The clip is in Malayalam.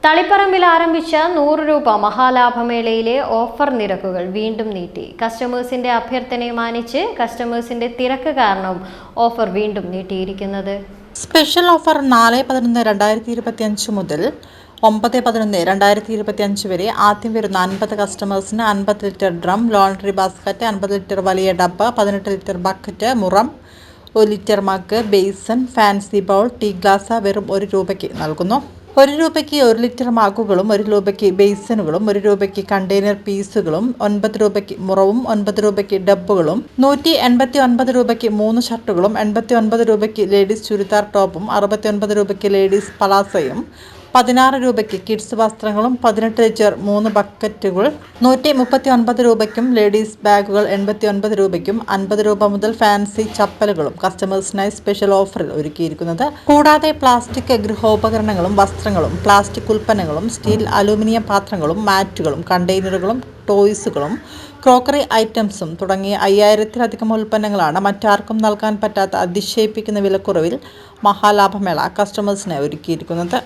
തളിപ്പറമ്പിൽ ആരംഭിച്ച 100 രൂപ മഹാലാഭമേളയിലെ ഓഫർ നിരക്കുകൾ വീണ്ടും നീട്ടി. കസ്റ്റമേഴ്സിന്റെ അഭ്യർത്ഥനയെ മാനിച്ച് കസ്റ്റമേഴ്സിന്റെ തിരക്ക് കാരണം ഓഫർ വീണ്ടും നീട്ടിയിരിക്കുന്നത്. സ്പെഷ്യൽ ഓഫർ 4/11/2025 മുതൽ 9/11/2025 വരെ. ആദ്യം വരുന്ന 50 കസ്റ്റമേഴ്സിന് 50 litre drum, laundry basket, 50 litre വലിയ ഡബ്ബ, 18 ലിറ്റർ ബക്കറ്റ്, മുറം, 1 litre mug, basin, fancy bowl, tea glass വെറും 1 രൂപയ്ക്ക് നൽകുന്നു. 1 രൂപയ്ക്ക് 1 ലിറ്റർ മഗ്ഗുകളും 1 രൂപയ്ക്ക് ബേസനുകളും 1 രൂപയ്ക്ക് കണ്ടെയ്നർ പീസുകളും 9 രൂപയ്ക്ക് മുറവും 9 രൂപയ്ക്ക് ഡബ്ബുകളും 189 രൂപയ്ക്ക് 3 ഷർട്ടുകളും 89 രൂപയ്ക്ക് ലേഡീസ് ചുരിദാർ ടോപ്പും 69 രൂപയ്ക്ക് ലേഡീസ് പലാസയും 16 രൂപയ്ക്ക് കിഡ്സ് വസ്ത്രങ്ങളും 18 ലിറ്റർ 3 ബക്കറ്റുകൾ 139 രൂപയ്ക്കും ലേഡീസ് ബാഗുകൾ 89 രൂപയ്ക്കും 50 രൂപ മുതൽ ഫാൻസി ചപ്പലുകളും കസ്റ്റമേഴ്സിനായി സ്പെഷ്യൽ ഓഫറിൽ ഒരുക്കിയിരിക്കുന്നത്. കൂടാതെ പ്ലാസ്റ്റിക് ഗൃഹോപകരണങ്ങളും വസ്ത്രങ്ങളും പ്ലാസ്റ്റിക് ഉൽപ്പന്നങ്ങളും സ്റ്റീൽ അലൂമിനിയം പാത്രങ്ങളും മാറ്റുകളും കണ്ടെയ്നറുകളും ടോയ്സുകളും ക്രോക്കറി ഐറ്റംസും തുടങ്ങിയ 5000-ത്തിലധികം ഉൽപ്പന്നങ്ങളാണ് മറ്റാർക്കും നൽകാൻ പറ്റാത്ത അതിശയിപ്പിക്കുന്ന വിലക്കുറവിൽ മഹാലാഭമേള കസ്റ്റമേഴ്സിനായി ഒരുക്കിയിരിക്കുന്നത്.